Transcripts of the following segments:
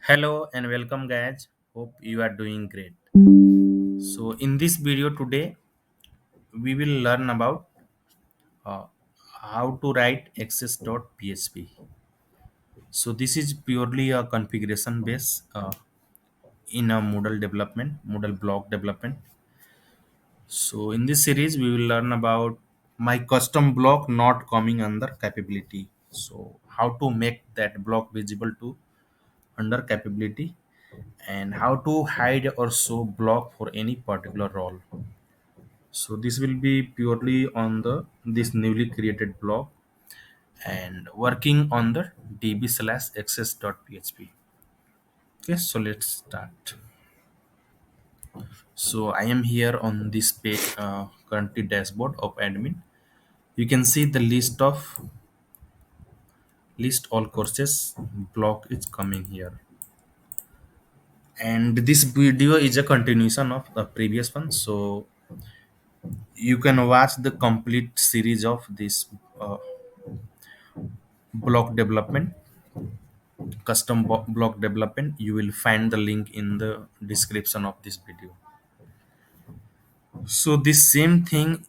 Hello and welcome, guys. Hope you are doing great. So, in this video today, we will learn about uh, how to write access.php. So, this is purely a configuration base in a Moodle block development. So, in this series, we will learn about my custom block not coming under capability. So, how to make that block visible to under capability and how to hide or show block for any particular role. So this will be purely on the this newly created block and working on the db slash access.php. Okay, so let's start. So I am here on this page, currently dashboard of admin. You can see the list all courses block is coming here, and this video is a continuation of the previous one. So you can watch the complete series of this block development block development. You will find the link in the description of this video. So this same thing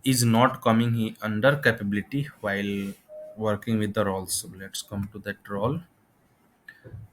is not coming under capability while working with the roles. So let's come to that role.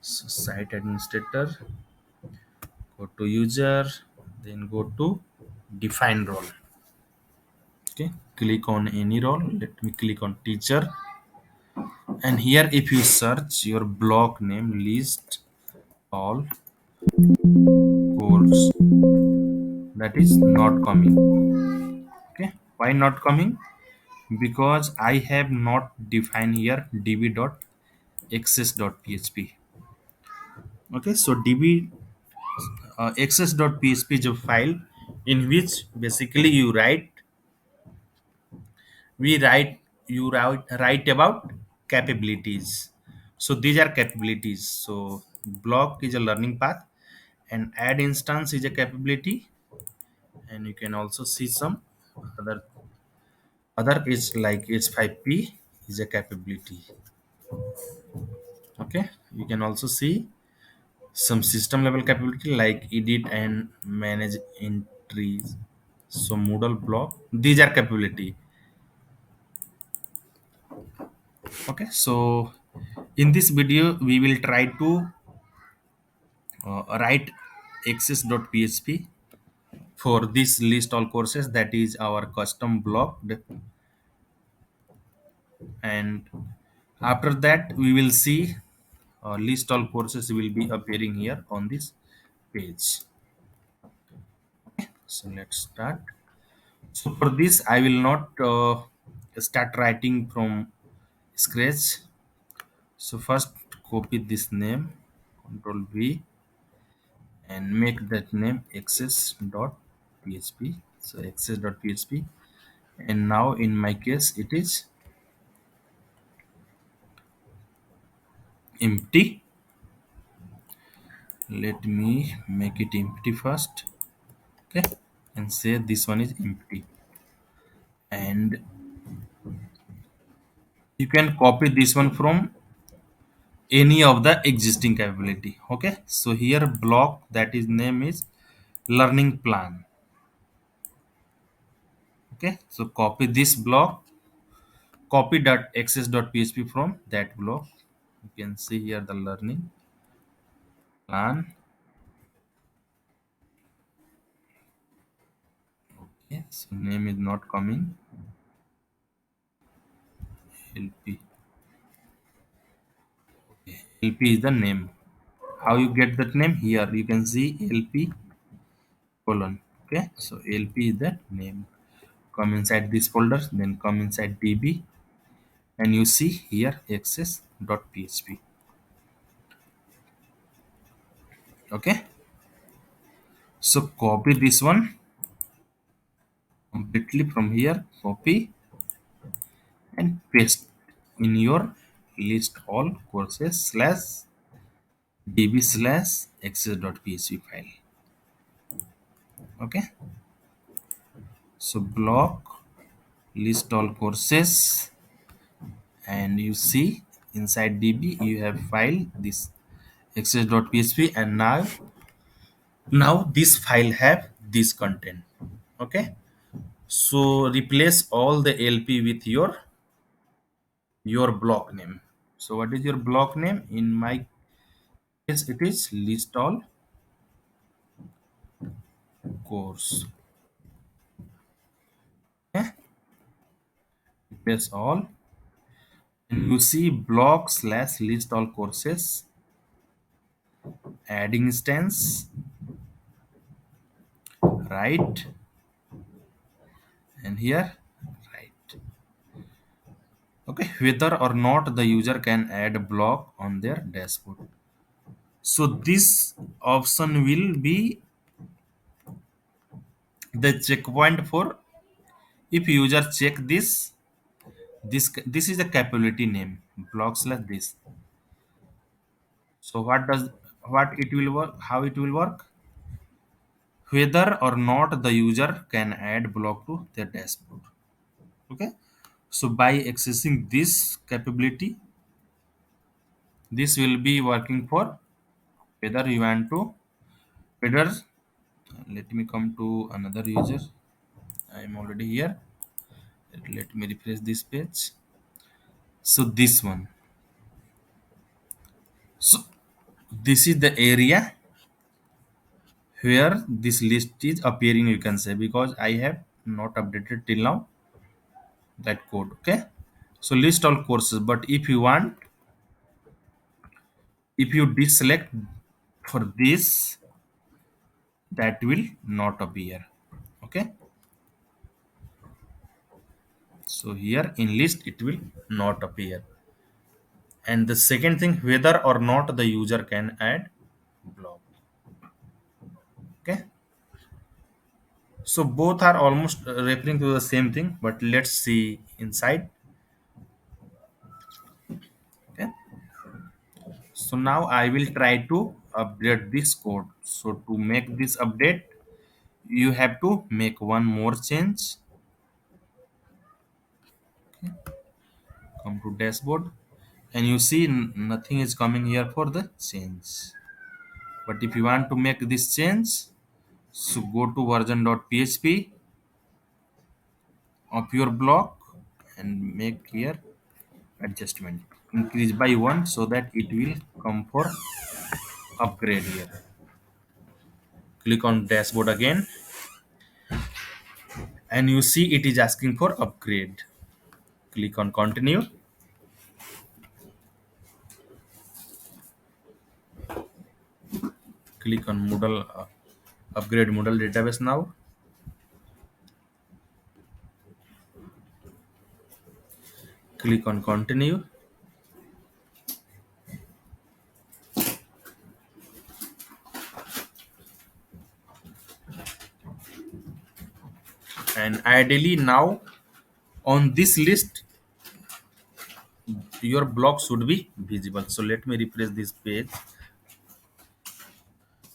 So site administrator, go to user, then go to define role. Okay, click on any role. Let me click on teacher, and here if you search your block name list all course, that is not coming. Okay, why not coming? Because I have not defined here db.access.php. Okay, so db access.php is a file in which basically write about capabilities. So these are capabilities. So block is a learning path, and add instance is a capability, and you can also see some other is like h5p is a capability. Okay, you can also see some system level capability like edit and manage entries. So Moodle block, these are capability. Okay, so in this video we will try to write access.php for this list all courses, that is our custom block, and after that we will see list all courses will be appearing here on this page. So let's start. So for this I will not start writing from scratch. So first copy this name, control V, and make that name access.php. So access.php, and now in my case it is empty. Let me make it empty first. Okay, and say this one is empty, and you can copy this one from any of the existing capability. Okay, so here block that is name is learning plan. Okay, so copy this block, copy access.php from that block. You can see here the learning plan. Okay, so name is not coming. LP. LP is the name. How you get that name? Here you can see LP colon. Okay, so LP is that name. Come inside this folder, then come inside DB, and you see here access.php. Okay, so copy this one completely from here, copy and paste in your list all courses slash db slash access.php file. Okay, so block list all courses, and you see inside db you have file this access.php, and now this file have this content. Okay, so replace all the lp with your block name. So what is your block name? In my case it is list all course. Okay, replace all, and you see block slash list all courses, add instance, right, and here right. Okay, whether or not the user can add a block on their dashboard. So this option will be the checkpoint for if user check this is the capability name block slash this. So what it will work, how it will work, whether or not the user can add block to their dashboard. Okay, so by accessing this capability, this will be working for whether you want to whether let me come to another user. I am already here. Let me refresh this page. So this one. So this is the area where this list is appearing, you can say, because I have not updated till now that code. Okay, so list all courses, but if you want, if you deselect for this, that will not appear. Okay, so here in list it will not appear. And the second thing, whether or not the user can add block. Okay, so both are almost referring to the same thing, but let's see inside. Okay, so now I will try to update this code. So to make this update, you have to make one more change. Come to dashboard, and you see nothing is coming here for the change. But if you want to make this change, so go to version.php of your block and make here adjustment. Increase by 1 so that it will come for upgrade here. Click on dashboard again, and you see it is asking for upgrade. Click on continue. Click on Moodle upgrade Moodle database now. Click on continue. And ideally now on this list your block should be visible. So let me refresh this page.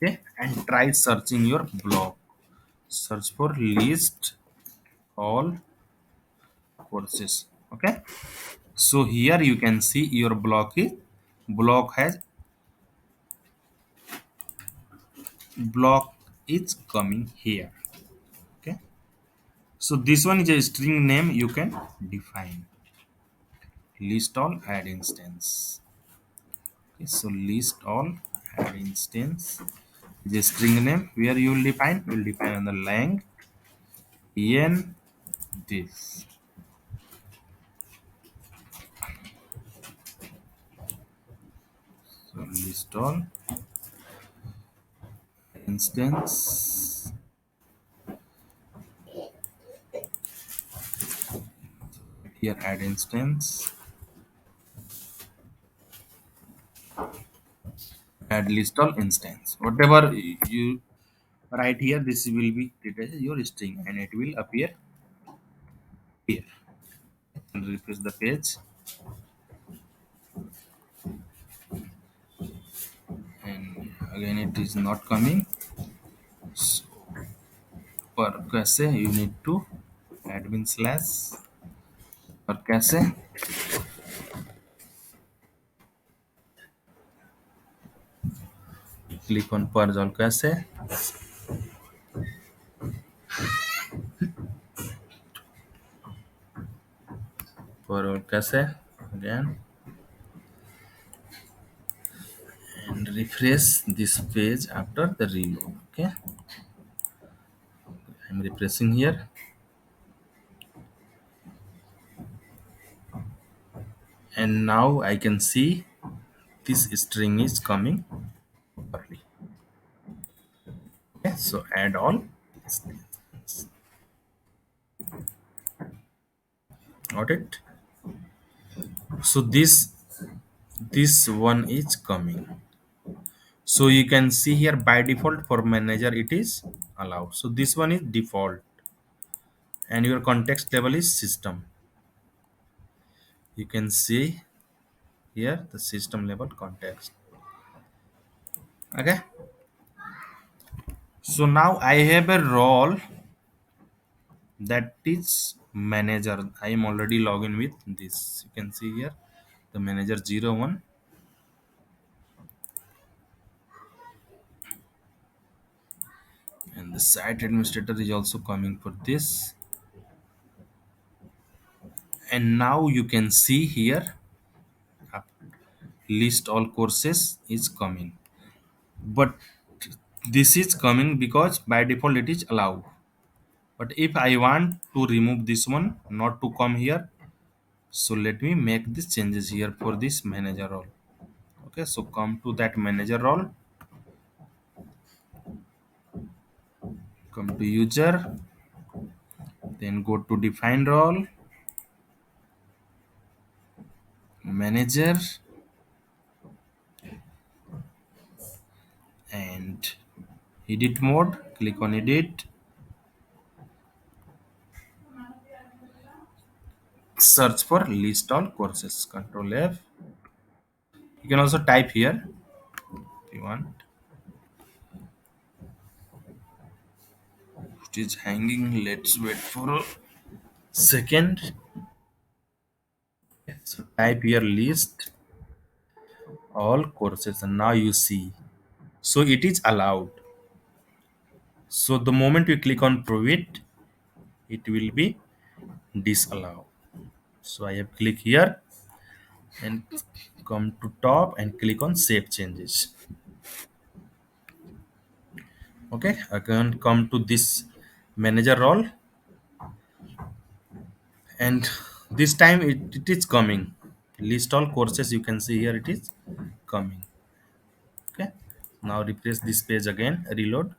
Okay, and try searching your block. Search for list all courses. Okay, so here you can see your block has block is coming here. Okay, so this one is a string name you can define. List all add instance. Okay, so list all add instance is a string name where you will define on the lang en this. So list all instance, here add instance, add list all instance, whatever you write here, this will be treated as your string and it will appear here. And refresh the page, and again it is not coming. So for कैसे you need to admin slash और कैसे click on purge all cache. For all cache again, and refresh this page after the reload. Okay, I'm refreshing here, and now I can see this string is coming properly. Okay, so add all. Got it. So this one is coming. So you can see here by default for manager it is allowed. So this one is default, and your context level is system. You can see here the system level context. Okay. So now I have a role that is manager. I am already logged in with this. You can see here the manager 01, and the site administrator is also coming for this. And now you can see here list all courses is coming, but this is coming because by default it is allowed. But if I want to remove this one not to come here, so let me make these changes here for this manager role. Okay, so come to that manager role, come to user, then go to define role, manager, and edit mode. Click on edit, search for list all courses, control F. You can also type here if you want. It is hanging. Let's wait for a second. So type here list all courses, and now you see. So it is allowed. So the moment you click on prove it will be disallowed. So I have click here and come to top and click on save changes. Okay, again come to this manager role, and this time it is coming. List all courses, you can see here it is coming. Okay, now refresh this page again, reload,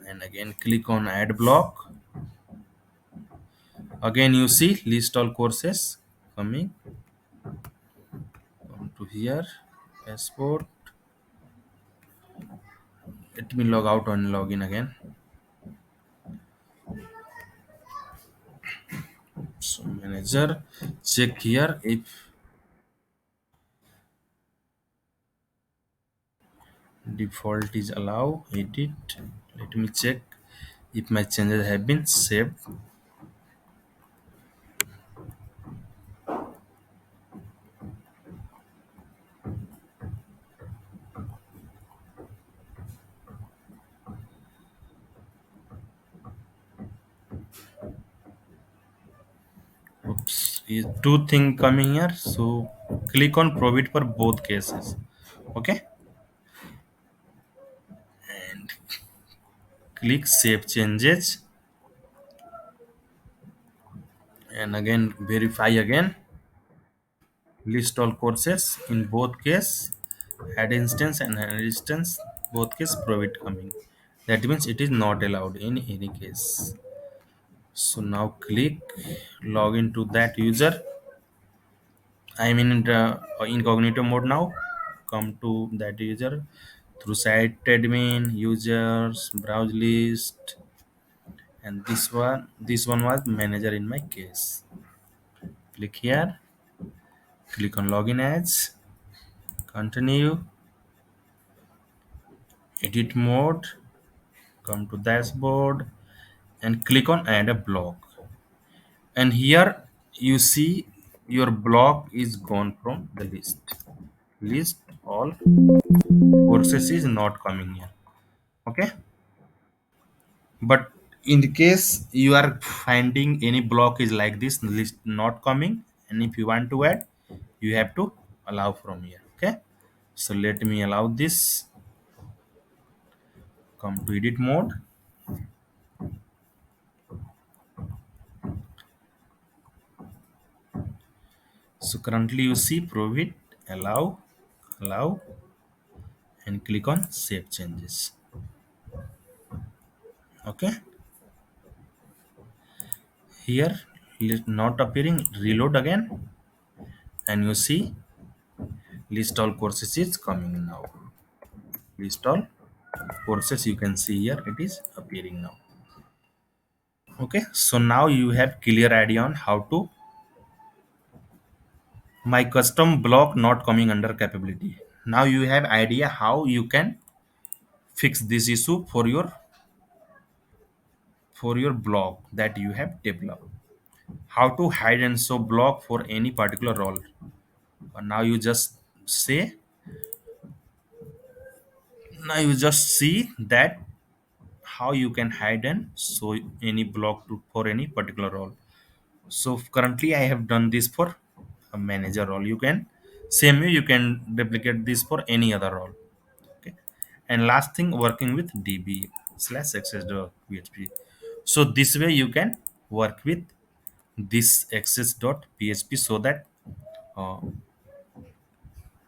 and again click on add block. Again you see list all courses coming. Come to here, passport. Let me log out and log in again. So manager, check here if default is allow, edit. Let me check if my changes have been saved. Oops, is two thing coming here. So click on prove for both cases. Okay, and click save changes, and again verify again. List all courses in both case, add instance and add instance, both case prove coming. That means it is not allowed in any case. So now click log into that user. I'm in the incognito mode now. Come to that user through site admin, users, browse list, and this one was manager in my case. Click here, click on login as, continue, edit mode, come to dashboard, and click on add a block. And here you see your block is gone from the list. all courses is not coming here. Okay, but in the case you are finding any block is like this list not coming, and if you want to add, you have to allow from here. Okay, so let me allow this. Come to edit mode. So currently you see prove it, allow, allow, and click on save changes. Okay, here not appearing, reload again, and you see list all courses is coming now. List all courses, you can see here it is appearing now. Okay, so now you have clear idea on how to my custom block not coming under capability. Now you have idea how you can fix this issue for your block that you have developed. How to hide and show block for any particular role. Now you just say, now you just see that how you can hide and show any block for any particular role. So currently I have done this for a manager role. You can same way you can replicate this for any other role. Okay, and last thing, working with db slash access.php. So this way you can work with this access.php so that uh,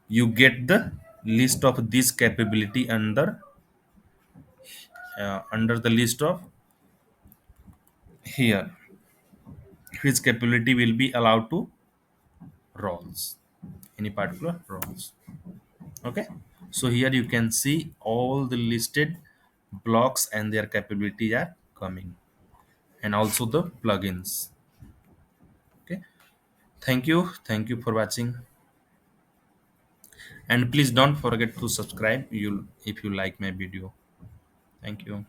you get the list of this capability under the list of here, which capability will be allowed to roles, any particular roles. Okay, so here you can see all the listed blocks and their capability are coming, and also the plugins. Okay, thank you for watching, and please don't forget to subscribe you if you like my video. Thank you.